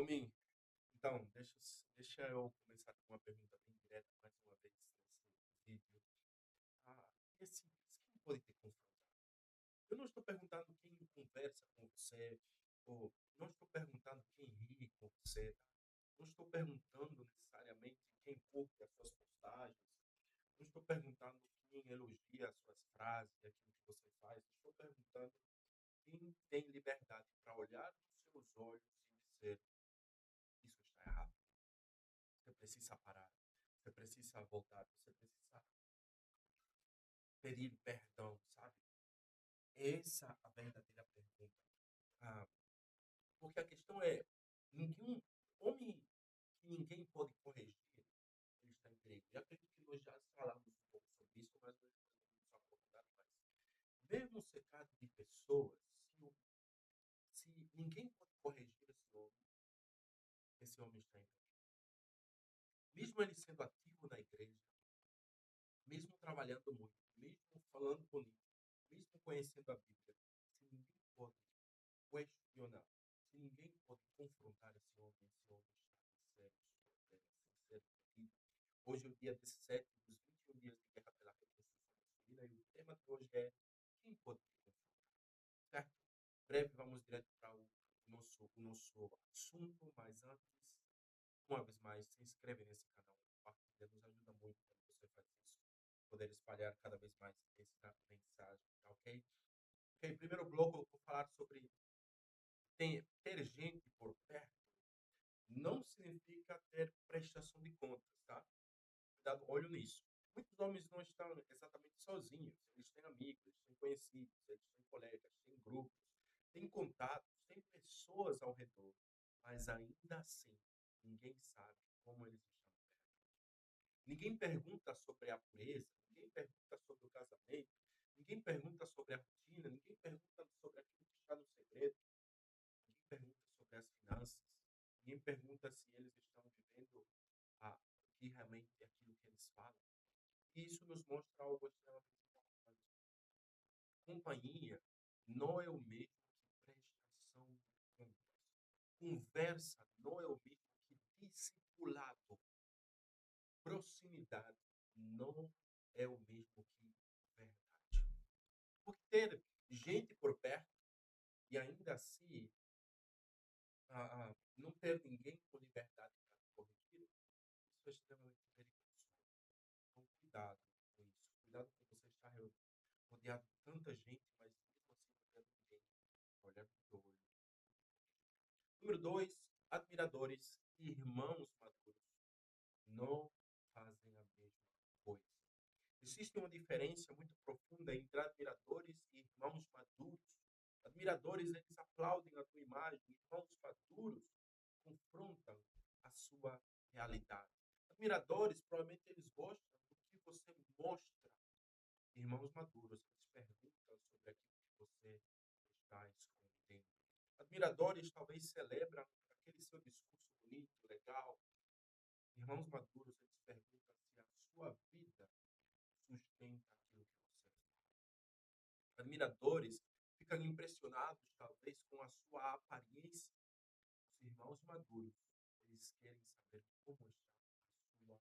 Domi, então, deixa eu começar com uma pergunta bem direta mais uma vez nesse vídeo. Ah, é simples, quem pode te confrontar? Eu não estou perguntando quem conversa com você, ou não estou perguntando quem ri com você, tá? Não estou perguntando necessariamente quem curte as suas postagens, não estou perguntando quem elogia as suas frases, aquilo que você faz, estou perguntando quem tem liberdade para olhar nos seus olhos e dizer: isso está errado. Você precisa parar. Você precisa voltar. Você precisa pedir perdão, sabe? Essa é a verdadeira pergunta. Ah, porque a questão é, ninguém, homem que ninguém pode corrigir, ele está em perigo. E acredito que nós já falamos um pouco sobre isso, mas nós podemos aprofundar mais. Mesmo cercado de pessoas, se ninguém pode corrigir esse homem está em perigo. Mesmo ele sendo ativo na igreja, mesmo trabalhando muito, mesmo falando bonito, mesmo conhecendo a Bíblia, se ninguém pode questionar, se ninguém pode confrontar esse homem está em sérios problemas, em sério perigo. Hoje é o dia 17 dos 21 dias de guerra pela reconstrução masculina e o tema de hoje é quem pode te confrontar, certo? Breve, vamos direto para o nosso assunto, mas antes, uma vez mais, se inscreve nesse canal, compartilha, nos ajuda muito quando você faz isso, poder espalhar cada vez mais essa mensagem, tá ok? Ok, primeiro bloco eu vou falar sobre ter gente por perto não significa ter prestação de contas, tá? Cuidado, olho nisso. Muitos homens não estão exatamente sozinhos, eles têm amigos, têm conhecidos, eles têm colegas, têm grupos, têm contatos, têm pessoas ao redor, mas ainda assim, ninguém sabe como eles estão perto. Ninguém pergunta sobre a pureza, ninguém pergunta sobre o casamento, ninguém pergunta sobre a rotina, ninguém pergunta sobre aquilo que está no segredo, ninguém pergunta sobre as finanças, ninguém pergunta se eles estão vivendo o que realmente é aquilo que eles falam. E isso nos mostra algo extremamente importante. Companhia não é o mesmo que prestação de contas. Conversa não é o mesmo que discipulado. Proximidade não é o mesmo que verdade. Porque ter gente por perto e ainda assim não ter ninguém com liberdade para corrigir, isso é extremamente perigoso. Então, cuidado com isso. Cuidado com você estar rodeado de tanta gente, mas mesmo assim não ter ninguém para olhar no teu olho. Número 2, admiradores e irmãos maduros não fazem a mesma coisa. Existe uma diferença muito profunda entre admiradores e irmãos maduros. Admiradores, eles aplaudem a tua imagem. Irmãos maduros confrontam a sua realidade. Admiradores, provavelmente eles gostam do que você mostra. Irmãos maduros, eles perguntam sobre aquilo que você está escondendo. Admiradores talvez celebram aquele seu discurso bonito, legal. Irmãos maduros, eles perguntam se a sua vida sustenta aquilo que você fala. Admiradores ficam impressionados, talvez, com a sua aparência. Os irmãos maduros, eles querem saber como está a sua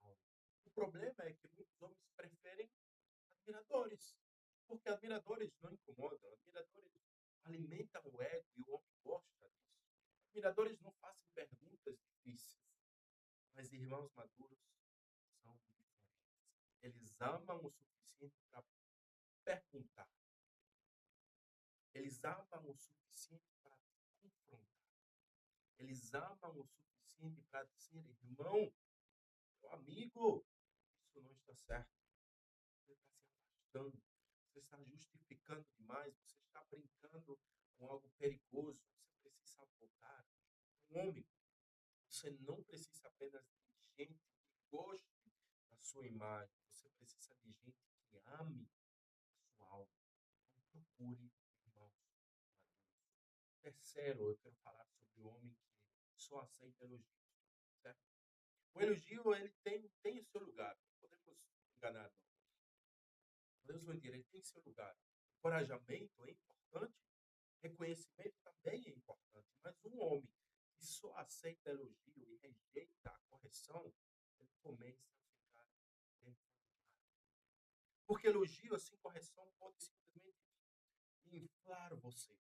alma. O problema é que muitos homens preferem admiradores, porque admiradores não incomodam, admiradores alimentam o ego e o homem gosta disso. Admiradores não fazem perguntas difíceis, mas irmãos maduros são diferentes. Eles amam o suficiente para perguntar. Eles amam o suficiente para confrontar. Eles amam o suficiente para dizer, irmão, meu amigo, isso não está certo. Você está se afastando. Você está justificando demais. Você está brincando com algo perigoso. Você precisa voltar. Um homem, você não precisa apenas de gente que goste da sua imagem. Você precisa de gente que ame a sua alma. Então, procure irmãos maduros. Terceiro, eu quero falar sobre o homem que só aceita elogios, certo? O elogio, ele tem o seu lugar. Não podemos enganar, não. Podemos mentir, ele tem seu lugar. Encorajamento é importante, reconhecimento também é importante. Mas um homem que só aceita elogio e rejeita a correção, ele começa a ficar desanimado. Porque elogio, assim, correção, pode simplesmente inflar você,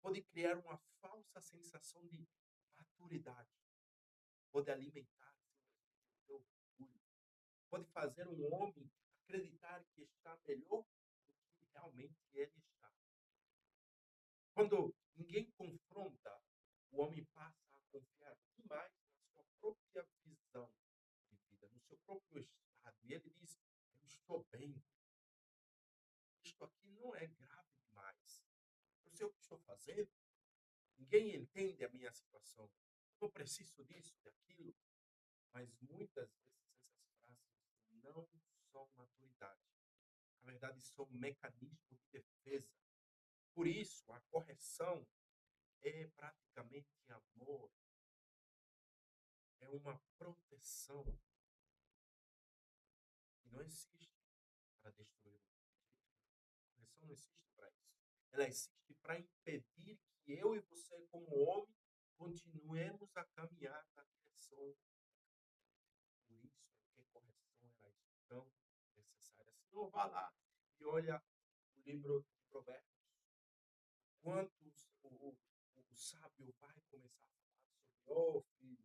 pode criar uma falsa sensação de maturidade, pode alimentar simplesmente o teu orgulho, pode fazer um homem acreditar que está melhor do que realmente ele está. Quando ninguém confronta, o homem passa a confiar demais na sua própria visão de vida, no seu próprio estado. E ele diz: eu estou bem, isto aqui não é grave demais. Eu sei o que estou fazendo, ninguém entende a minha situação. Eu não preciso disso, daquilo. Mas muitas vezes essas frases não são maturidade. Na verdade, são um mecanismo de defesa. Por isso, a correção é praticamente amor, é uma proteção que não existe para destruir o outro. A correção não existe para isso. Ela existe para impedir que eu e você, como homem, continuemos a caminhar na direção. Por isso é que a correção ela é tão necessária. Se não, vá lá e olha o livro de Provérbios. Quantos o sábio vai começar a falar sobre, filho,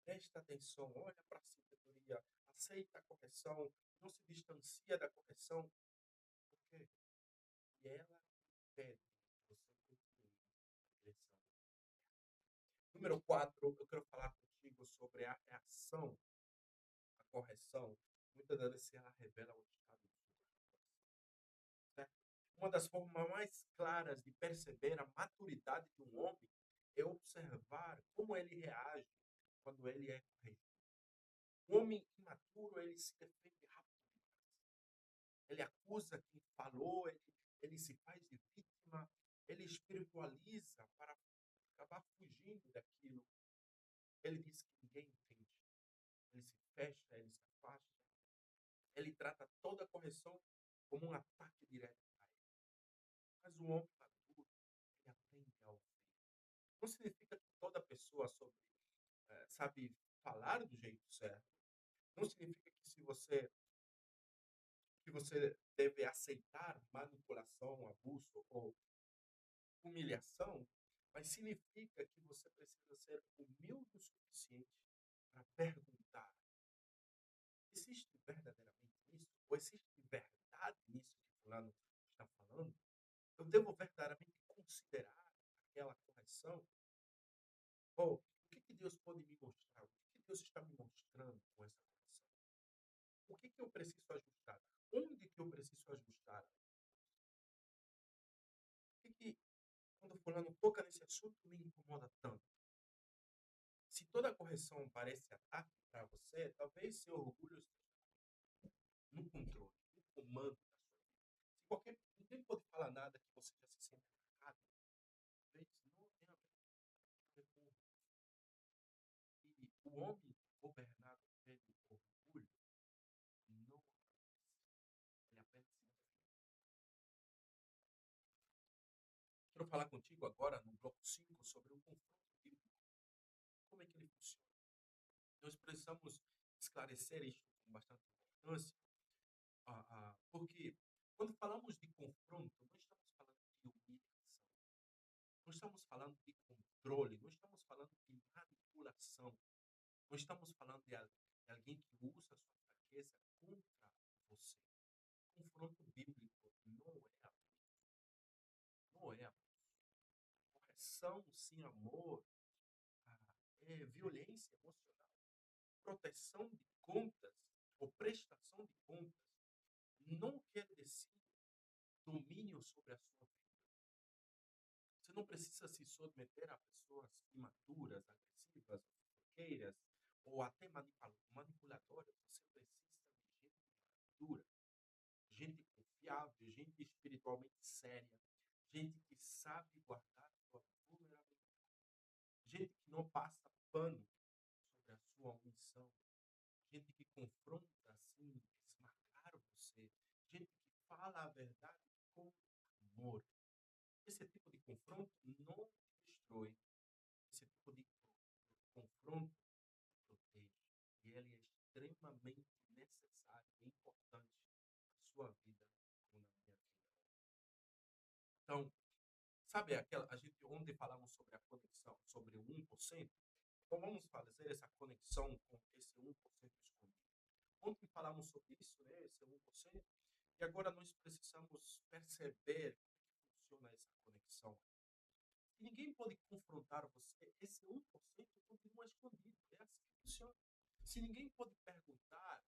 presta atenção, olha para a sabedoria, aceita a correção, não se distancia da correção. Por quê? E ela impede você concluir a direção. Número 4, eu quero falar contigo sobre a reação à correção. Muitas das vezes ela revela o estado do seu coração. Certo? Uma das formas mais claras de perceber a maturidade de um homem é observar como ele reage quando ele é corrigido. Um homem imaturo, ele se defende rápido demais. Ele acusa quem falou, ele se faz de vítima, ele espiritualiza para acabar fugindo daquilo. Ele diz que ninguém entende. Ele se fecha, ele se afasta. Ele trata toda a correção como um ataque direto a ele. Mas o homem maduro, ele aprende a ouvir. Não significa que toda pessoa sabe falar do jeito certo. Não significa que você deve aceitar manipulação, abuso ou humilhação, mas significa que você precisa ser humilde o suficiente para perguntar: existe verdadeiramente isso? Ou existe verdade nisso que fulano está falando? Eu devo verdadeiramente considerar aquela correção? Ou o que Deus pode me mostrar? O que Deus está me mostrando com essa correção? O que eu preciso ajustar? Onde que eu preciso ajustar? Quando fulano toca nesse assunto, me incomoda tanto? Se toda correção parece ataque para você, talvez seu orgulho esteja no controle, no comando da sua vida. Se ninguém pode falar nada que você já se sente atacado, talvez não tenha a ver com orgulho. E o homem governado pelo orgulho não acontece. Ele apenas se defende. Quero falar contigo agora, no bloco 5, sobre o confronto bíblico. Como é que ele funciona? Nós precisamos esclarecer isto com bastante importância, porque quando falamos de confronto, não estamos falando de humilhação, não estamos falando de controle, não estamos falando de manipulação, não estamos falando de alguém que usa a sua fraqueza contra você. Confronto bíblico não é abuso, não é abuso. Correção sem amor é violência emocional. Proteção de contas ou prestação de contas não quer dizer domínio sobre a sua vida. Você não precisa se submeter a pessoas imaturas, agressivas, fofoqueiras ou até manipuladoras. Você precisa de gente madura, gente confiável, gente espiritualmente séria, gente que sabe guardar sua vulnerabilidade, gente que não passa pano sobre a sua omissão, gente que confronta assim, esmagar você, gente que fala a verdade com amor. Esse tipo de confronto não te destrói. Esse tipo de Então, sabe aquela, a gente ontem falamos sobre a conexão, sobre o 1%. Então vamos fazer essa conexão com esse 1% escondido. Ontem falamos sobre isso, né? Esse 1%. E agora nós precisamos perceber como é que funciona essa conexão. E ninguém pode confrontar você, esse 1% continua escondido. É assim que funciona. Se ninguém pode perguntar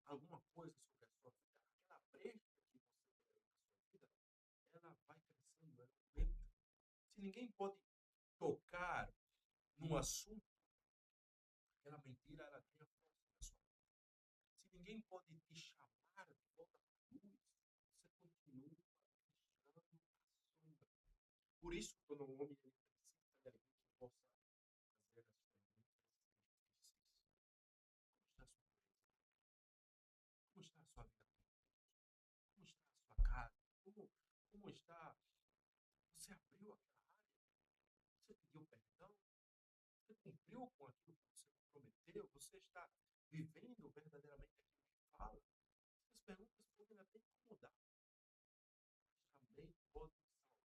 alguma coisa sobre a sua vida, aquela brecha que você tem na sua vida, ela vai crescendo, ela aumenta. Se ninguém pode tocar num assunto, aquela mentira ela tem a força da sua vida. Se ninguém pode te chamar de volta para a luz, você continua deixando a sombra. Por isso, quando um homem ele precisa de alguém que possa fazer as perguntas difíceis. Como está a sua pureza? Como está a sua vida com Deus? Como está a sua casa? Como está? Você abriu aquela área? Você pediu perdão? Você cumpriu com aquilo que você prometeu? Você está vivendo verdadeiramente aquilo que fala? Essas perguntas podem até incomodar, mas também podem salvar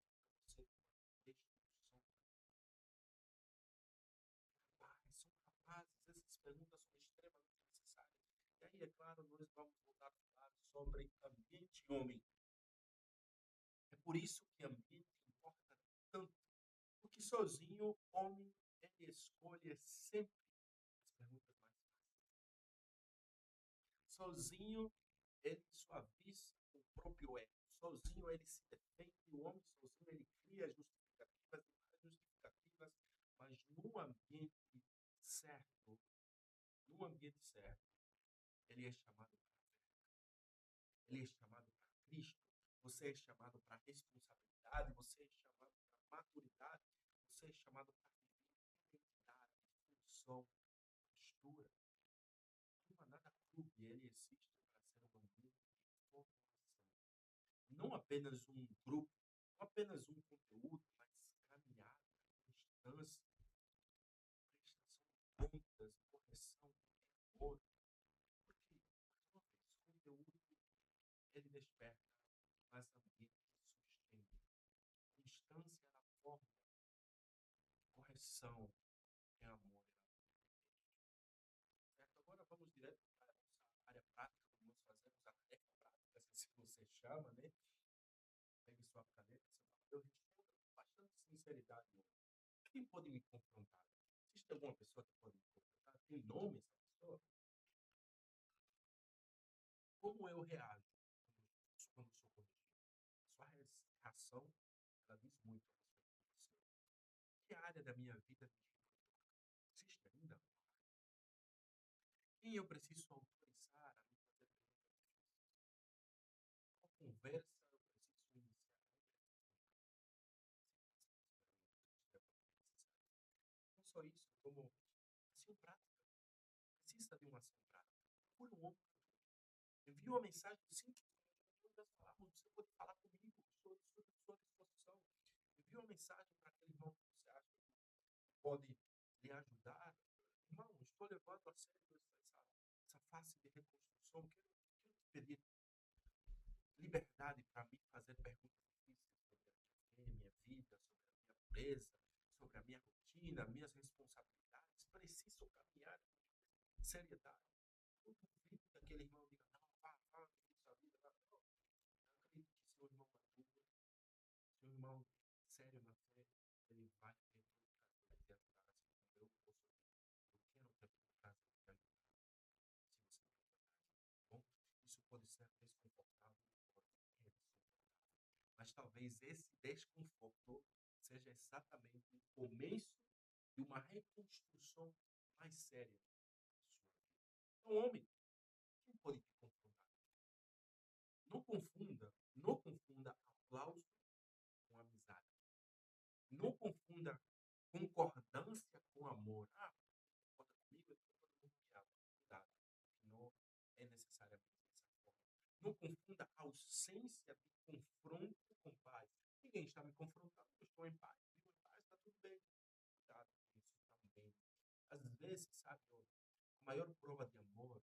você de uma destruição. São capazes, essas perguntas são extremamente necessárias. E aí, é claro, nós vamos voltar a falar sobre ambiente homem. É por isso que ambiente importa tanto. Porque sozinho, homem, ele escolhe sempre as perguntas mais fáceis. Sozinho, ele suaviza o próprio ego. Sozinho, ele se defende. O homem sozinho, ele cria justificativas, justificativas, mas certo, no ambiente certo, ele é chamado para a verdade. Ele é chamado para Cristo. Você é chamado para responsabilidade. Você é chamado para maturidade. Você é chamado para viver identidade, função, postura. Não há nada clube, ele existe para ser um ambiente de formação. Não apenas um grupo, não apenas um conteúdo, mas caminhada, constância, prestação de contas, correção, amor. Porque, mais uma vez, conteúdo ele desperta, mas ambiente sustenta. Constância na forma, correção é amor. Certo? Agora vamos direto para a nossa área prática, como nós fazemos a tarefa prática, se você chama, né? Pegue sua caneta, seu papel, responda com bastante sinceridade hoje. Quem pode me confrontar? Existe alguma pessoa que pode me confrontar? Tem nome essa pessoa? Como eu reajo quando sou corrigido? Sua reação, ela diz muito a respeito de você. Que área da minha vida me foi tocada? Existe ainda? Quem eu preciso autorizar a me fazer perguntas difíceis? Qual conversa eu preciso iniciar hoje? Não só isso, como ação prática. Precisa de uma ação prática. Procure um ombro. Envie uma mensagem simples, como nós falamos. Você pode falar comigo, estou à sua disposição. Envie uma mensagem para aquele irmão que você acha que pode lhe ajudar. Irmão, estou levando a sério essa fase de reconstrução. Quero te pedir liberdade para me fazer perguntas difíceis sobre a minha fé, minha vida, sobre a minha pureza, sobre a minha rotina, minhas responsabilidades. Preciso caminhar com seriedade. Não duvido que aquele irmão diga, não, vá, vive sua vida. Vá. Não, eu acredito que seu irmão maduro, seu irmão sério na fé, ele vai ter todo o prazer de te ajudar, assim como eu posso. Eu quero ter todo o prazer de te ajudar, se você tem vontade. Bom, isso pode ser desconfortável, pode é desconfortável. Mas talvez esse desconforto seja exatamente o começo de uma reconstrução mais séria da sua vida. Então, homem, quem pode te confrontar? Não confunda aplauso com amizade. Não confunda concordância com amor. Ah, concorda comigo, então todo mundo me ama. Cuidado, que não é necessariamente dessa forma. Não confunda ausência de confronto com paz. Ninguém está me confrontando, eu estou em paz. Vivo em paz, está tudo bem. Cuidado com isso também. Às vezes, sabe, a maior prova de amor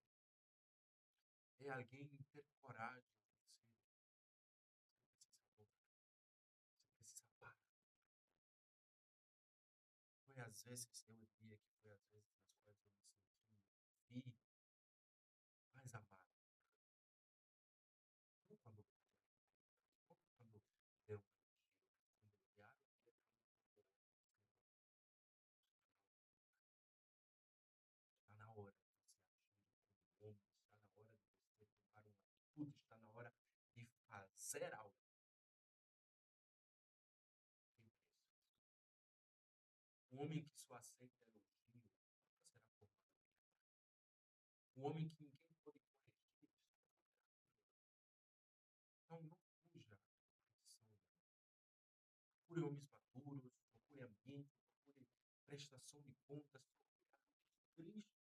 é alguém ter coragem de dizer, você precisa mudar, às vezes, eu diria que foi às vezes nas quais eu me senti um filho mais amado. Não quando não quando deram um elogio, quando elogiaram, eu falei, está na hora de você agir como homem, está na hora de você tomar uma atitude, está na hora de fazer algo. Tem preço. Um homem que só aceita elogio nunca será formado em piedade. Um homem que ninguém pode corrigir está condenado. Então não fuja da competição de amor. Procure homens maduros, procure ambiente, procure prestação de contas, procure ambiente Cristo.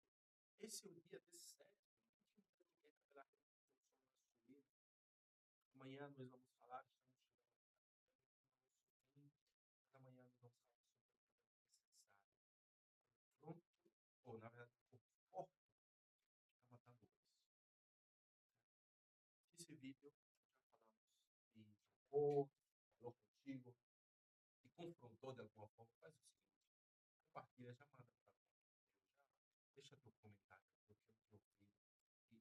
Esse é o dia 17. Não tinha ninguém revelar que eu sou uma suíra. Amanhã nós vamos falar, estamos chegando mas amanhã nós vamos falar sobre o poder necessário. Confronto, ou na verdade, conforto está matando hoje. Esse vídeo, já falamos de socorro, falou contigo, te confrontou de alguma forma, faz o seguinte, compartilha, já manda para o amigo teu, já deixa teu comentário, eu quero te ouvir. E